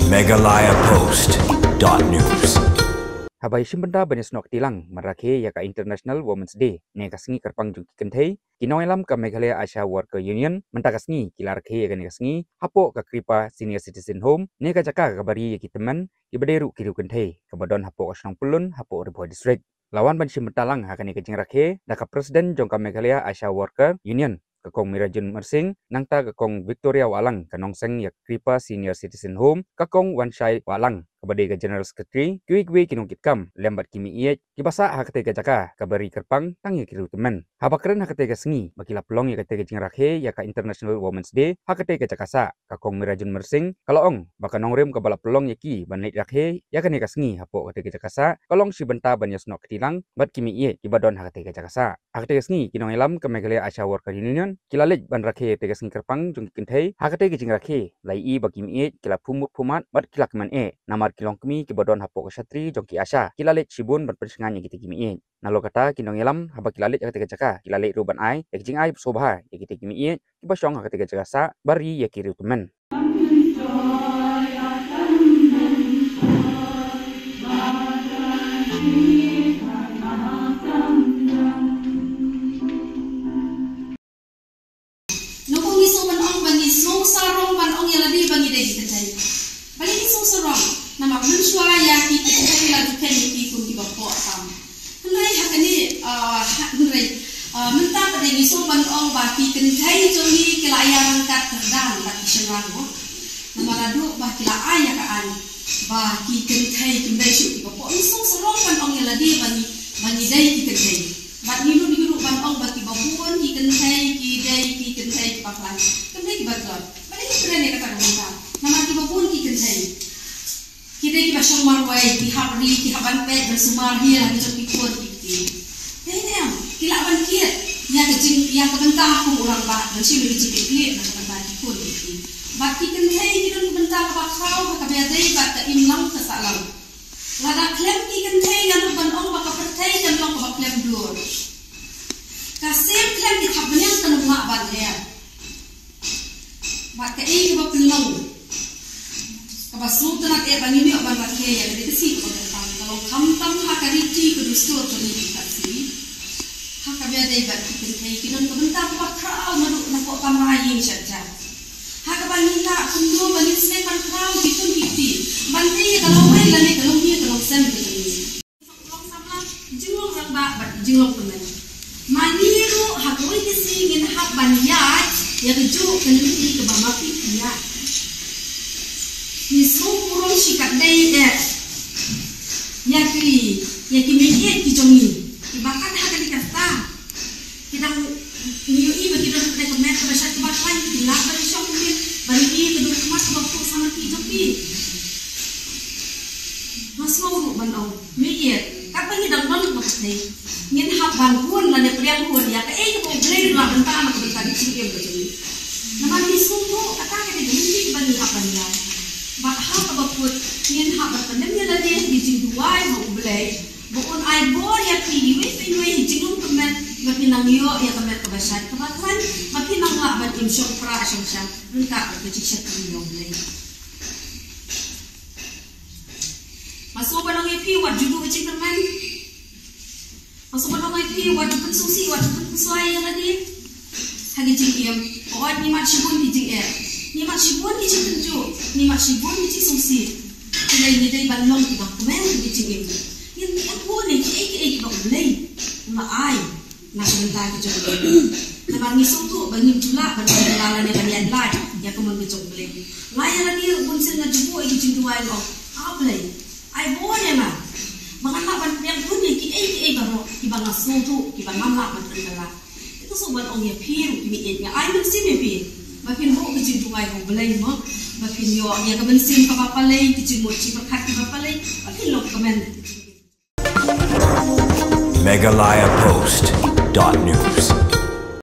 megalayapost.news. Habai shimbenda banyas nok tilang marake ya ka International Women's Day ne kasngi kerpang jungki kenthei kinoelam ka Meghalaya Asha Worker Union mentakasngi kilarke ya ka kasngi hapo ka Kripa Senior Citizen Home ne ka jaka ka bari ya kiteman ibaderu kiru kenthei ka badon hapo ka Snong Pulun hapo Ribo District lawan ban shimbentalang hakani ka jingrake da ka Presiden jongka Meghalaya Asha Worker Union kakong Mirajun Mersing nangta kakong Victoria Walang kanongseng ya Kripa Senior Citizen Home kakong Wanshai Walang kabade ka General Secretary kiwi kinong kitkam lembat kimi iye kibasa hakate ka jaka kabari kerpang tangi kiru temen habakren hakate ka sengi bakila pelong ya kate ka jingrakhe ya ka International Women's Day hakate ka jakasa kakong Mirajun Mersing kalong baka nongrem ka bala pelong yaki banait rakhe ya kane ka sengi hapo kate ka jakasa kalong si benta banyas nok ketilang bat kimi iye kibadon hakate ka jakasa hakate ka sengi kinong elam ka Meghalaya Asha Worker Union kilalej ban rakhe te ka sengi kerpang jung kinthei hakate ka jingrakhe lai i bakimi iye kila pumut pumat bat kila keman namar kilong kemi kibadon hapo kesatri jongki Asha kilalet sibun berpersenganya kita kimi in nalo kata kinong elam haba kilalet ketika jaka kilalet ruban ai jing ai sobha ya kita kimi in kibasong ketika jaka sa bari ya kiri temen Nukong iso man ong bani so sarong man ong yaladi bani dai kita bali iso sarong nama mensuara ya kita ini lagi kini pun di bawah tam. Hendak hakani mentah pada isu bandong baki kentai joni kelayan kat terdan baki senang. Nama radu baki laaya kaan baki kentai kendai syuk di bawah. Isu serong bandong yang lagi bani dai kita kentai. Baki niru bandong baki babuan ki kentai ki kentai pakai. Kentai bagar. Bali keren ya kata kita. Nama ki babuan ki kentai. Kita kita semua way pihak ni pihak banpet bersumar dia lagi jadi kuat kita. Ini kila bankiat ya kecing ya kebentar aku orang bak bersih lagi jadi kuat nak kebentar kuat kita. Baki kentai kita kebentar bakau kebiadai bak keimbang kesalam. Lada klaim kita kentai yang berbenong bak pertai dan long bak klaim blur. Kasih klaim kita banyak kena mak banyak. Bak kei bak pelong. Kabasu tenak bani ni oban bakhe ya de si ko kalau kamtam hakariti ko dusto to ni kasi hakabya dai bat kintai kinon ko benta ko krau madu na ko kamayin saja hakabani la kundo bani se kan krau kitun kiti banti kalau mai lane kalau ni kalau sem to ni long samla jingong rang ba bat jingong penai maniru hakoi kisi ngin hak baniyat ya keju keniti ke bamaki ya ni semua sikat dai yaki media ki jongi bahkan hak dikata kita niu ibu kita sudah kemet bahasa kebakan kita bari syok ni bari ni kedua kemat waktu sama ki jongi mas mau bandong media kapan ni dang bandong bakte ngin hak bangun la ne priang ko dia ka ke bo blade la bentana ko bentana ki ke begini nama ni semua kata ke ni bani apa ni bak hak abaput ngin hak berpendem ya lade di jingduai mau belai bukan ai bor ya ki we jingum kemen makinang yo ya kemen kebasat kebakan makinang la ban im syok pra syang entah ke cicak yo belai masuk banang epi wat judu cik kemen masuk banang epi wat pensusi wat pensuai ya lade hagi jingiem oat ni mat shibun di jing ni mak sibun ni cik tenju ni mak sibun ni cik susi kedai ni dai balong ki bak men ni cik ini yang ni aku ni ki bak belai ma ai na sebentar ki jong na bang isong tu bangin jula ban lala ni ban lai ya ko mon jong belai lai ya ni un sen na jubo ki cik tuai lo a belai ai bo ne ma mangan ma ban yang pun ni ki baro ki bang asu tu ki bang mama ban tengala itu sobat ong ya piru ki mi ya ai mesti me pi makin ho kecil tungai ho belai mo makin yo ya kebensin ka papalai kecil mochi pakat ka papalai makin lok komen megalayapost.news